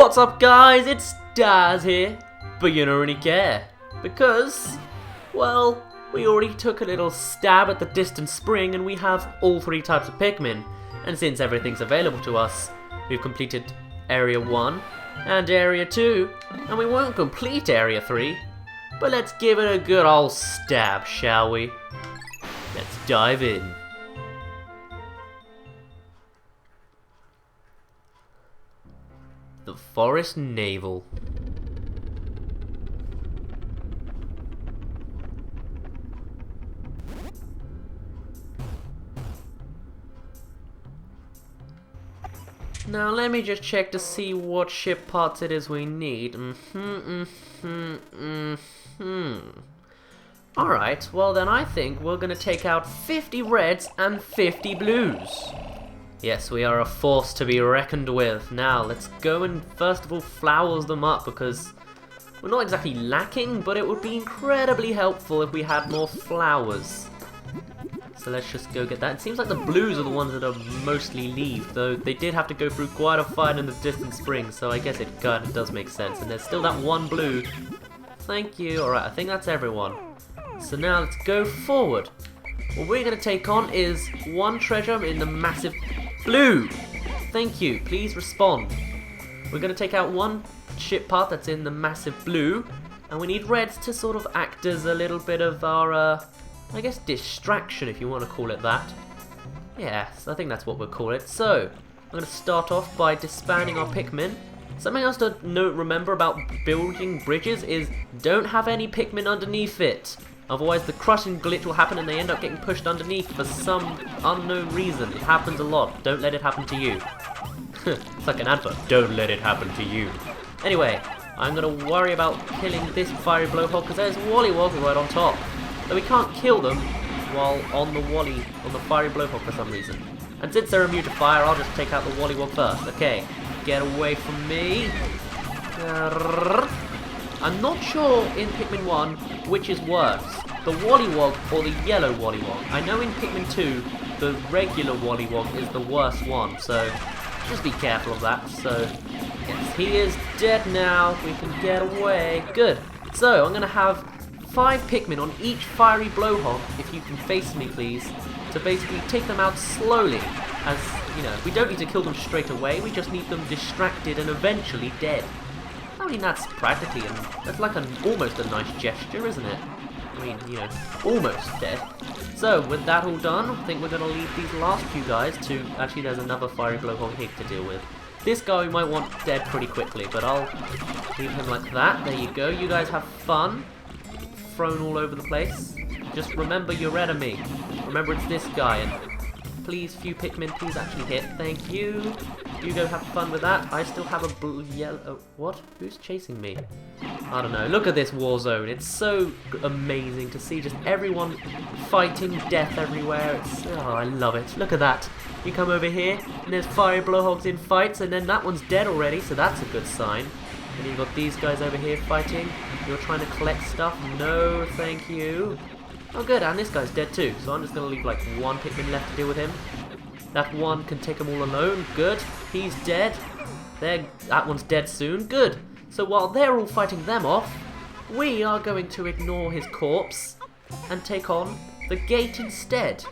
What's up guys, it's Daz here, but you don't really care, because, well, we already took a little stab at the distant spring and we have all three types of Pikmin, and since everything's available to us, we've completed Area 1 and Area 2, and we won't complete Area 3, but let's give it a good old stab, shall we? Let's dive in. The Forest Navel. Now let me just check to see what ship parts it is we need. Alright, well then I think we're gonna take out 50 reds and 50 blues. Yes, we are a force to be reckoned with. Now, let's go and first of all flowers them up, because we're not exactly lacking, but it would be incredibly helpful if we had more flowers. So let's just go get that. It seems like the blues are the ones that are mostly leaf, though they did have to go through quite a fight in the distant spring, so I guess it kind of does make sense. And there's still that one blue. Thank you. Alright, I think that's everyone. So now let's go forward. What we're going to take on is one treasure in the massive blue. Thank you. Please respond. We're going to take out one ship part that's in the massive blue, and we need reds to sort of act as a little bit of our, I guess, distraction, if you want to call it that. Yes, I think that's what we'll call it. So, I'm going to start off by disbanding our Pikmin. Something else to remember about building bridges is don't have any Pikmin underneath it. Otherwise the crushing glitch will happen and they end up getting pushed underneath for some unknown reason. It happens a lot. Don't let it happen to you. It's like an advert. Don't let it happen to you. Anyway, I'm going to worry about killing this fiery blowhog because there's Wollywog right on top. Though we can't kill them while on the fiery blowhog for some reason. And since they're immune to fire, I'll just take out the Wollywog first. Okay, get away from me. I'm not sure in Pikmin 1 which is worse, the Wollywog or the yellow Wollywog. I know in Pikmin 2 the regular Wollywog is the worst one, so just be careful of that. So, yes, he is dead now. We can get away. Good. So, I'm going to have 5 Pikmin on each fiery blowhog, if you can face me please, to basically take them out slowly. As, you know, we don't need to kill them straight away, we just need them distracted and eventually dead. I mean, that's practically, that's like almost a nice gesture, isn't it? I mean, you know, almost dead. So, with that all done, I think we're going to leave these last few guys to... Actually, there's another fiery blowhog here to deal with. This guy we might want dead pretty quickly, but I'll leave him like that. There you go. You guys have fun. Thrown all over the place. Just remember your enemy. Remember it's this guy, and please, few Pikmin, please actually hit. Thank you. You go have fun with that. I still have a blue, yellow... Oh, what? Who's chasing me? I don't know. Look at this war zone. It's so amazing to see just everyone fighting death everywhere. It's... Oh, I love it. Look at that. You come over here, and there's fiery blowhogs in fights, and then that one's dead already, so that's a good sign. And you've got these guys over here fighting. You're trying to collect stuff. No, thank you. Oh, good. And this guy's dead too, so I'm just going to leave like one Pikmin left to deal with him. That one can take them all alone. Good. He's dead. That one's dead soon. Good. So while they're all fighting them off, we are going to ignore his corpse and take on the gate instead.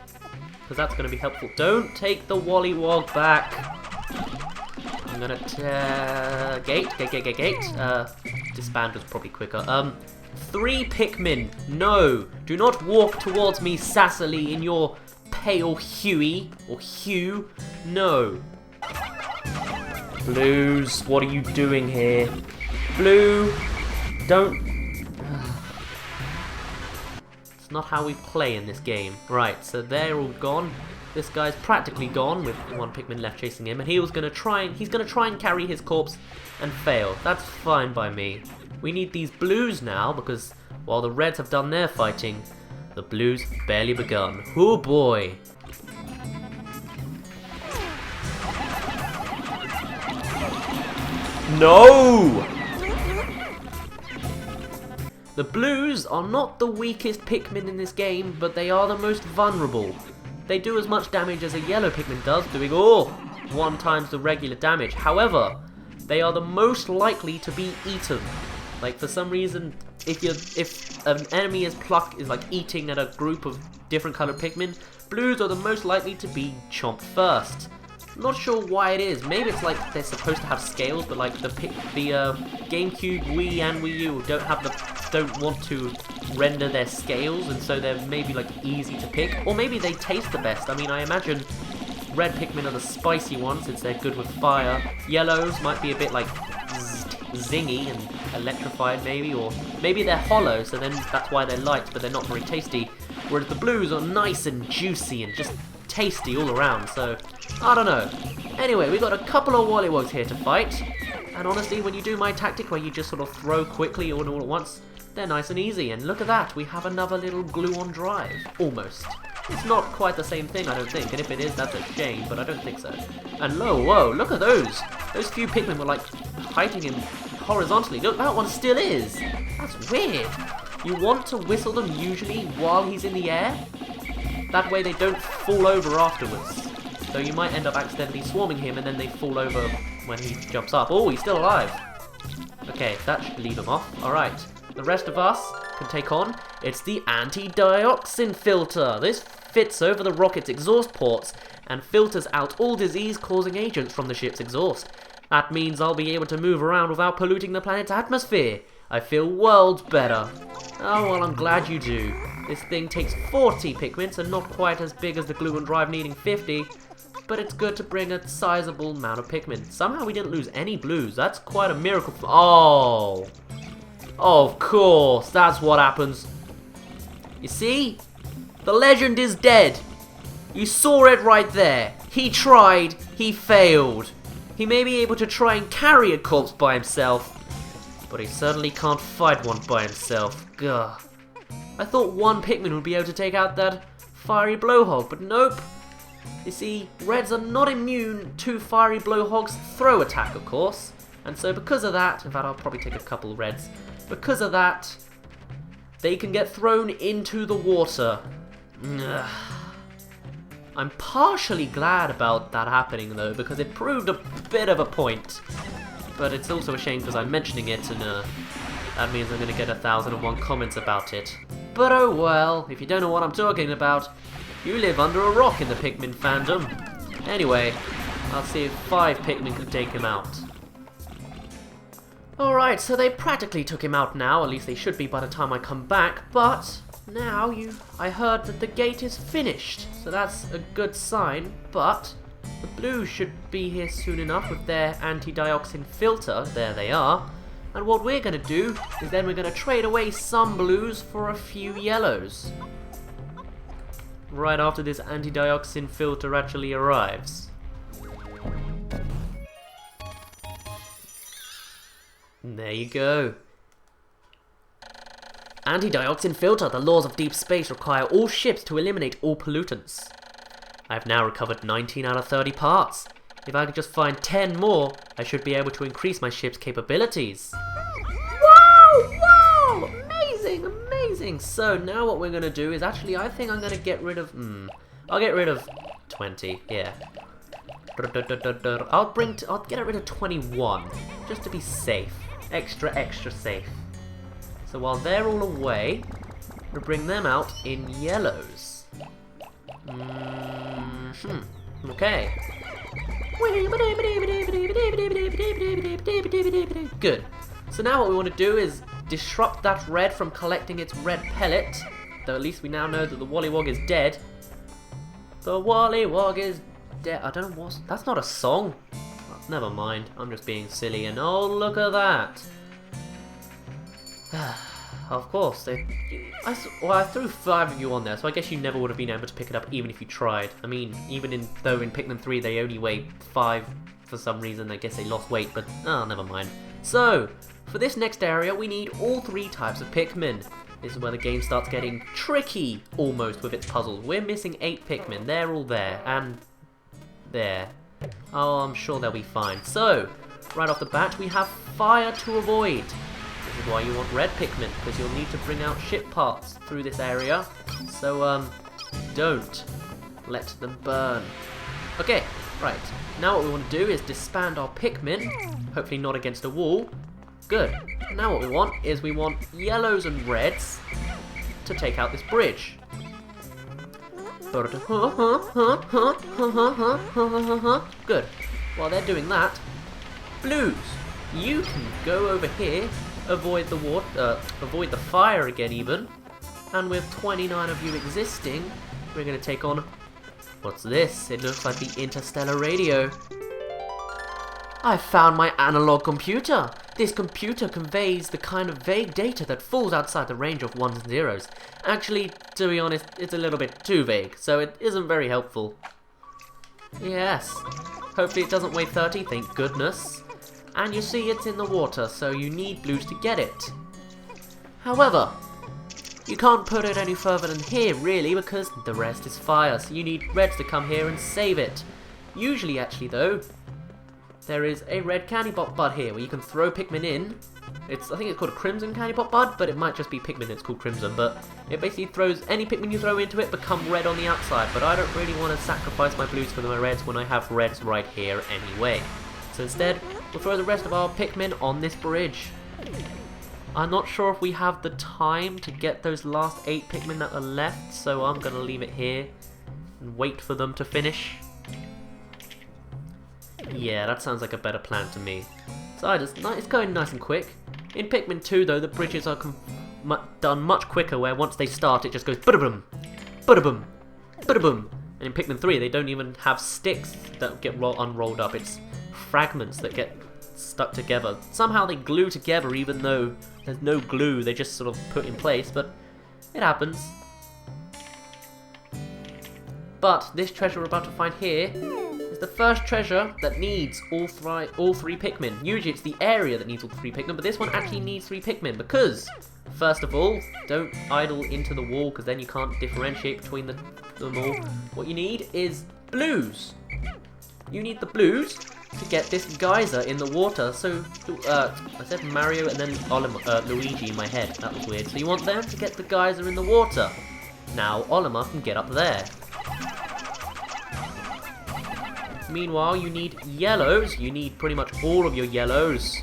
Because that's going to be helpful. Don't take the Wollywog back. I'm going to... Gate. Disband was probably quicker. 3 Pikmin. No. Do not walk towards me sassily in your... pale Huey, or Hugh, no. Blues, what are you doing here? Blue, don't... It's not how we play in this game. Right, so they're all gone. This guy's practically gone with one Pikmin left chasing him, and he's gonna try and carry his corpse and fail. That's fine by me. We need these blues now, because while the reds have done their fighting, the blues have barely begun. Oh boy! No! The blues are not the weakest Pikmin in this game, but they are the most vulnerable. They do as much damage as a yellow Pikmin does, doing 1 times the regular damage. However, they are the most likely to be eaten. Like, for some reason, if an enemy is like eating at a group of different colored Pikmin, blues are the most likely to be chomped first. Not sure why it is. Maybe it's like they're supposed to have scales, but like the GameCube, Wii, and Wii U don't want to render their scales, and so they're maybe like easy to pick, or maybe they taste the best. I mean, I imagine red Pikmin are the spicy ones since they're good with fire. Yellows might be a bit like zingy and electrified, maybe, or maybe they're hollow, so then that's why they're light, but they're not very tasty. Whereas the blues are nice and juicy and just tasty all around, so I don't know. Anyway, we got a couple of Wollywogs here to fight, and honestly, when you do my tactic where you just sort of throw quickly all at once, they're nice and easy. And look at that, we have another little glue-on drive. Almost. It's not quite the same thing, I don't think, and if it is, that's a shame, but I don't think so. And whoa, look at those! Those few Pikmin were like hiding him horizontally. Look, that one still is! That's weird! You want to whistle them usually while he's in the air? That way they don't fall over afterwards. So you might end up accidentally swarming him and then they fall over when he jumps up. Oh, he's still alive! Okay, that should leave him off. Alright, the rest of us can take on. It's the anti-dioxin filter. This fits over the rocket's exhaust ports and filters out all disease-causing agents from the ship's exhaust. That means I'll be able to move around without polluting the planet's atmosphere. I feel worlds better. Oh, well, I'm glad you do. This thing takes 40 Pikmin, so not quite as big as the glue and drive needing 50, but it's good to bring a sizable amount of Pikmin. Somehow we didn't lose any blues. That's quite a miracle. Oh, of course, that's what happens. You see? The legend is dead. You saw it right there. He tried, he failed. He may be able to try and carry a corpse by himself, but he certainly can't fight one by himself. Gah. I thought one Pikmin would be able to take out that fiery blowhog, but nope. You see, reds are not immune to fiery blowhog's throw attack, of course. And so because of that, in fact I'll probably take a couple of reds, because of that, they can get thrown into the water. Ugh. I'm partially glad about that happening though, because it proved a bit of a point. But it's also a shame because I'm mentioning it and that means I'm going to get 1,001 comments about it. But oh well, if you don't know what I'm talking about, you live under a rock in the Pikmin fandom. Anyway, I'll see if 5 Pikmin can take him out. Alright, so they practically took him out now, at least they should be by the time I come back, but now I heard that the gate is finished, so that's a good sign, but the blues should be here soon enough with their anti-dioxin filter. There they are. And what we're going to do is then we're going to trade away some blues for a few yellows. Right after this anti-dioxin filter actually arrives. And there you go. Anti-dioxin filter. The laws of deep space require all ships to eliminate all pollutants. I have now recovered 19 out of 30 parts. If I could just find 10 more, I should be able to increase my ship's capabilities. Whoa! Amazing, amazing! So now what we're going to do is actually, I think I'm going to get rid of... I'll get rid of 20, yeah. I'll get rid of 21, just to be safe. Extra safe. So while they're all away, we'll bring them out in yellows. Okay. Good. So now what we want to do is disrupt that red from collecting its red pellet. Though at least we now know that the Wollywog is dead. The Wollywog is dead. I don't know what... That's not a song. Never mind. I'm just being silly. And oh, look at that. Of course, I threw 5 of you on there, so I guess you never would have been able to pick it up even if you tried. I mean, though in Pikmin 3 they only weigh 5 for some reason, I guess they lost weight, but never mind. So, for this next area we need all 3 types of Pikmin. This is where the game starts getting tricky, almost, with its puzzles. We're missing 8 Pikmin, they're all there, and there. Oh, I'm sure they'll be fine. So, right off the bat we have fire to avoid. This is why you want red Pikmin, because you'll need to bring out ship parts through this area. So, don't let them burn. Okay, Right, now what we want to do is disband our Pikmin, hopefully not against a wall. Good. Now what we want is we want yellows and reds to take out this bridge. Good. While they're doing that, blues, you can go over here, avoid the water, avoid the fire again even, and with 29 of you existing, we're going to take on, what's this? It looks like the interstellar radio. I found my analog computer. This computer conveys the kind of vague data that falls outside the range of ones and zeros. Actually, to be honest, it's a little bit too vague, so it isn't very helpful. Yes. Hopefully it doesn't weigh 30, thank goodness. And you see it's in the water, so you need blues to get it. However, you can't put it any further than here, really, because the rest is fire, so you need reds to come here and save it. Usually, actually, though, there is a red candy pop bud here where you can throw Pikmin in. I think it's called a crimson candy pop bud, but it might just be Pikmin that's called crimson. But it basically throws any Pikmin you throw into it become red on the outside. But I don't really want to sacrifice my blues for my reds when I have reds right here anyway. So instead, we'll throw the rest of our Pikmin on this bridge. I'm not sure if we have the time to get those last 8 Pikmin that are left, so I'm going to leave it here and wait for them to finish. Yeah, that sounds like a better plan to me. So it's going nice and quick. In Pikmin 2 though, the bridges are done much quicker, where once they start it just goes bada-boom, bada-boom, bada-boom. And in Pikmin 3 they don't even have sticks that get unrolled up, it's fragments that get stuck together. Somehow they glue together even though there's no glue, they just sort of put in place, but it happens. But this treasure we're about to find here is the first treasure that needs all three Pikmin. Usually it's the area that needs all 3 Pikmin, but this one actually needs 3 Pikmin because, first of all, don't idle into the wall because then you can't differentiate between them all. What you need is blues. You need the blues to get this geyser in the water. So, I said Mario and then Luigi in my head. That was weird. So you want them to get the geyser in the water. Now Olimar can get up there. Meanwhile, you need yellows. You need pretty much all of your yellows.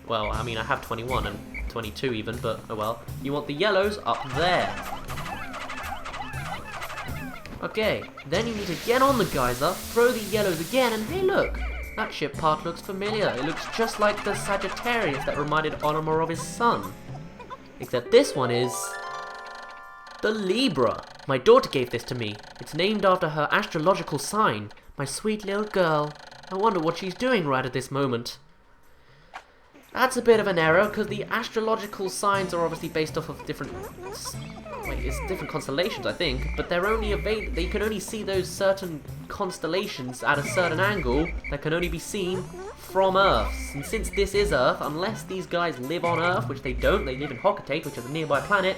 Well, I mean, I have 21 and 22 even, but oh well. You want the yellows up there. Okay, then you need to get on the geyser, throw the yellows again, and hey look! That ship part looks familiar. It looks just like the Sagittarius that reminded Olimar of his son. Except this one is the Libra. My daughter gave this to me. It's named after her astrological sign. My sweet little girl. I wonder what she's doing right at this moment. That's a bit of an error, because the astrological signs are obviously based off of different constellations, I think, but they're only they can only see those certain constellations at a certain angle that can only be seen from Earth. And since this is Earth, unless these guys live on Earth, which they don't, they live in Hocketate, which is a nearby planet,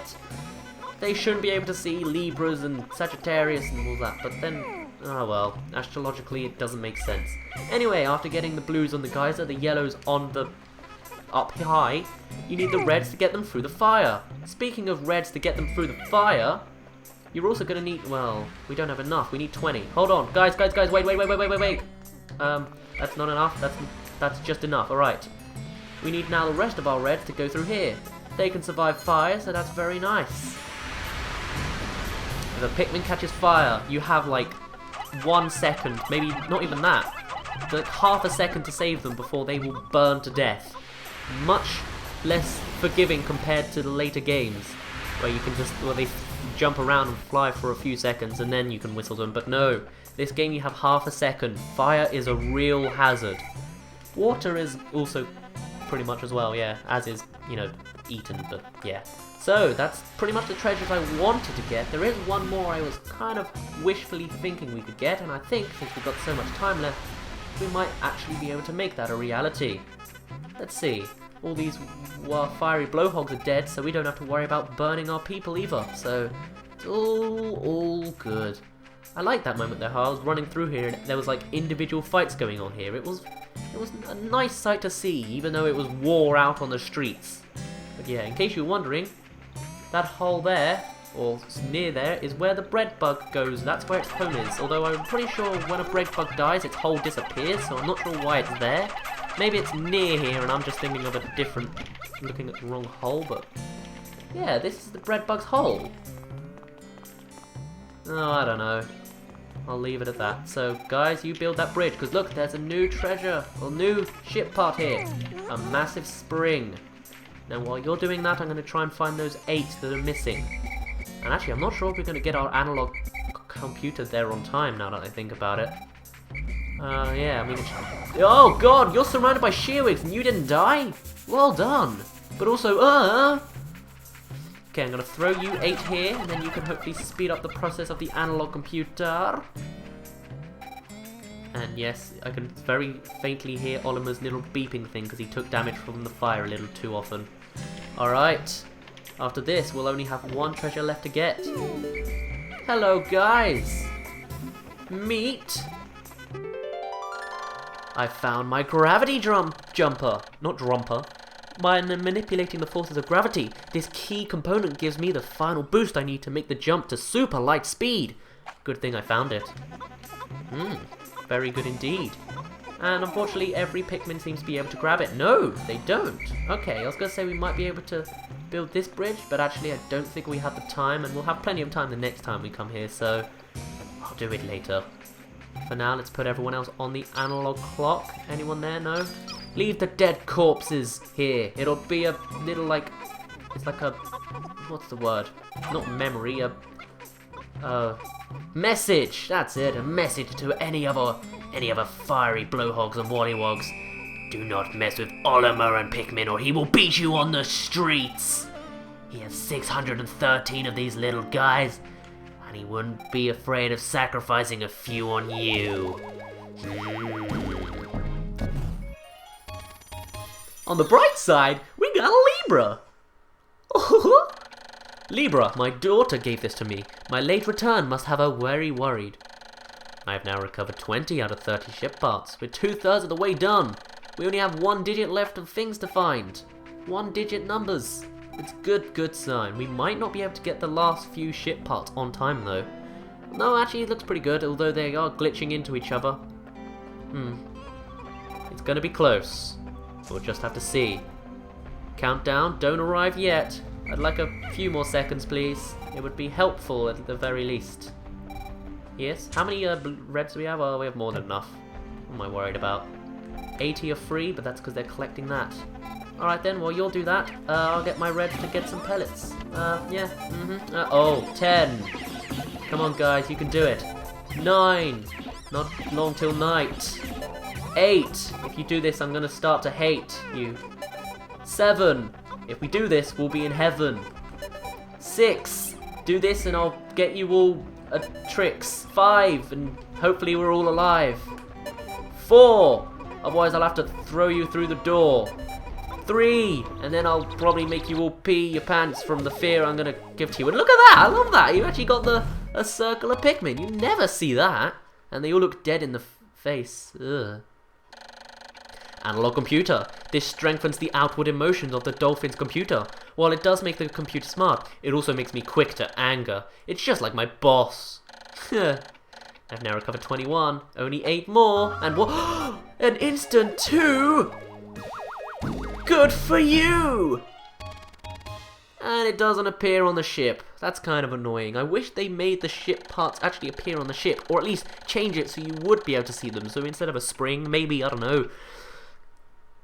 they shouldn't be able to see Libras and Sagittarius and all that. But then, oh well, astrologically it doesn't make sense. Anyway, after getting the blues on the geyser, the yellows on the up high, you need the reds to get them through the fire. Speaking of reds to get them through the fire, you're also going to need, well, we don't have enough, we need 20. Hold on, guys, wait. That's not enough, that's just enough, alright. We need now the rest of our reds to go through here. They can survive fire, so that's very nice. If a Pikmin catches fire, you have like 1 second, maybe not even that, like half a second to save them before they will burn to death. Much less forgiving compared to the later games, where you can just, well, they jump around and fly for a few seconds and then you can whistle them, but no, this game you have half a second. Fire is a real hazard. Water is also pretty much as well, yeah, as is, you know, eaten, but yeah. So, that's pretty much the treasures I wanted to get. There is one more I was kind of wishfully thinking we could get, and I think, since we've got so much time left, we might actually be able to make that a reality. Let's see. All these fiery blowhogs are dead, so we don't have to worry about burning our people either. So, it's all good. I like that moment there, how I was running through here and there was like individual fights going on here. It was a nice sight to see, even though it was war out on the streets. But yeah, in case you were wondering, that hole there or near there, is where the bread bug goes. That's where its home is. Although I'm pretty sure when a bread bug dies, its hole disappears, so I'm not sure why it's there. Maybe it's near here and I'm just thinking of a different, looking at the wrong hole, but yeah, this is the bread bug's hole. Oh, I don't know. I'll leave it at that. So, guys, you build that bridge, because look, there's a new treasure, or new ship part here. A massive spring. Now, while you're doing that, I'm going to try and find those 8 that are missing. And actually, I'm not sure if we're going to get our analog computer there on time, now that I think about it. Yeah, I mean, oh god, you're surrounded by shearwigs and you didn't die? Well done. But also, okay, I'm going to throw you 8 here, and then you can hopefully speed up the process of the analog computer. And yes, I can very faintly hear Oliver's little beeping thing because he took damage from the fire a little too often. Alright, after this, we'll only have 1 treasure left to get. Hello, guys. Meet. I found my gravity jumper. Not drumper. By manipulating the forces of gravity, this key component gives me the final boost I need to make the jump to super light speed. Good thing I found it. Very good indeed. And unfortunately, every Pikmin seems to be able to grab it. No, they don't. Okay, I was going to say we might be able to build this bridge, but actually I don't think we have the time, and we'll have plenty of time the next time we come here, so I'll do it later. For now, let's put everyone else on the analog clock. Anyone there? No? Leave the dead corpses here. It'll be a little like, it's like a, what's the word? Not memory, a message. That's it, a message to any other fiery blowhogs and wollywogs. Do not mess with Oliver and Pikmin or he will beat you on the streets. He has 613 of these little guys, and he wouldn't be afraid of sacrificing a few on you. On the bright side, we got a Libra! Libra, my daughter gave this to me. My late return must have her very worried. I have now recovered 20 out of 30 ship parts. We're 2/3 of the way done. We only have 1 digit left of things to find. 1 digit numbers. It's good sign. We might not be able to get the last few ship parts on time though. No, actually it looks pretty good, although they are glitching into each other. It's gonna be close. We'll just have to see. Countdown, don't arrive yet. I'd like a few more seconds, please. It would be helpful at the very least. Yes? How many reds do we have? Oh, we have more than enough. What am I worried about? 80 are free, but that's because they're collecting that. Alright then, well you'll do that. I'll get my reds to get some pellets. Yeah, oh, 10. Come on guys, you can do it. 9. Not long till night. 8. If you do this, I'm gonna start to hate you. 7. If we do this, we'll be in heaven. 6. Do this and I'll get you all tricks. 5. And hopefully we're all alive. 4. Otherwise I'll have to throw you through the door. 3. And then I'll probably make you all pee your pants from the fear I'm gonna give to you. And look at that! I love that! You actually got a circle of Pikmin. You never see that. And they all look dead in the face. Ugh. Analog computer. This strengthens the outward emotions of the dolphin's computer. While it does make the computer smart, it also makes me quick to anger. It's just like my boss. I've now recovered 21. Only 8 more. And what? An instant 2! Good for you! And it doesn't appear on the ship. That's kind of annoying. I wish they made the ship parts actually appear on the ship, or at least change it so you would be able to see them. So instead of a spring, maybe, I don't know,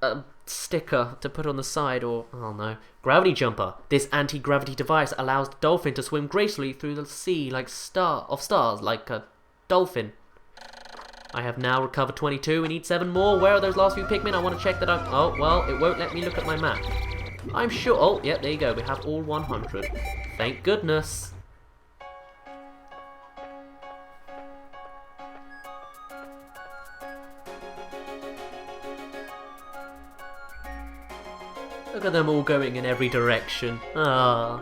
a sticker to put on the side, or, I don't know. Gravity jumper. This anti-gravity device allows the dolphin to swim gracefully through the sea like stars, like a dolphin. I have now recovered 22. We need 7 more. Where are those last few Pikmin? I want to check that out. Oh, well, it won't let me look at my map. I'm sure. Oh, yeah, there you go. We have all 100. Thank goodness. Look at them all going in every direction. Ah.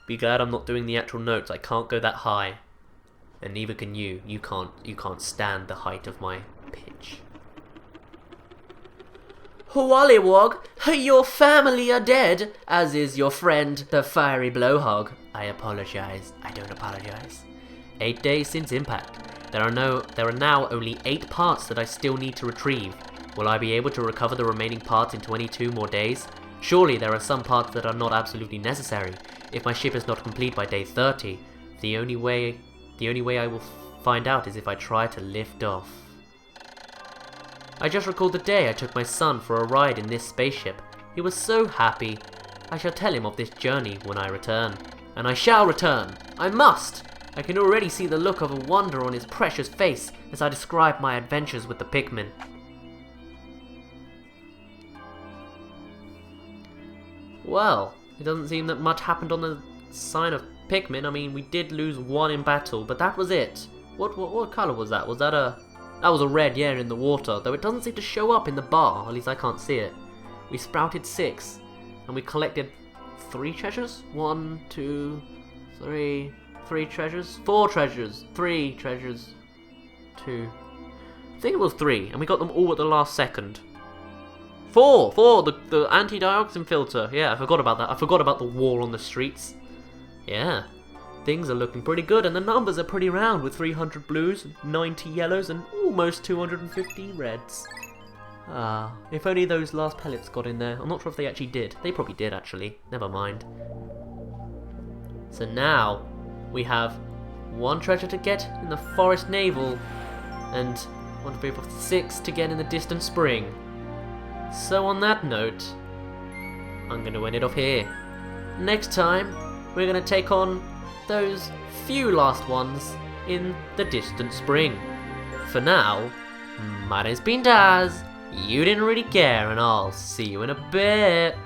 Be glad I'm not doing the actual notes. I can't go that high. and neither can you. You can't stand the height of my pitch. Wollywog, your family are dead, as is your friend, the fiery blowhog. I apologize. I don't apologize. 8 days since impact. There are now only 8 parts that I still need to retrieve. Will I be able to recover the remaining parts in 22 more days? Surely there are some parts that are not absolutely necessary. If my ship is not complete by day 30, the only way I will find out is if I try to lift off. I just recalled the day I took my son for a ride in this spaceship. He was so happy. I shall tell him of this journey when I return. And I shall return! I must! I can already see the look of wonder on his precious face as I describe my adventures with the Pikmin. Well, it doesn't seem that much happened on the sign of Pikmin. I mean, we did lose 1 in battle, but that was it. What colour was that? Was that a... That was a red, yeah, in the water, though it doesn't seem to show up in the bar, at least I can't see it. We sprouted 6, and we collected 3 treasures? 1, 2, 3... 3 treasures? 4 treasures! 3 treasures. 2... I think it was 3, and we got them all at the last second. 4! The anti-dioxin filter. Yeah, I forgot about that. I forgot about the wall on the streets. Yeah. Things are looking pretty good, and the numbers are pretty round with 300 blues, 90 yellows, and almost 250 reds. Ah, if only those last pellets got in there. I'm not sure if they actually did. They probably did, actually. Never mind. So now, we have 1 treasure to get in the Forest Navel, and 1, 2, 3, 4, 6 to get in the Distant Spring. So on that note, I'm going to end it off here. Next time, we're going to take on those few last ones in the Distant Spring. For now, my name's been Daz, you didn't really care, and I'll see you in a bit.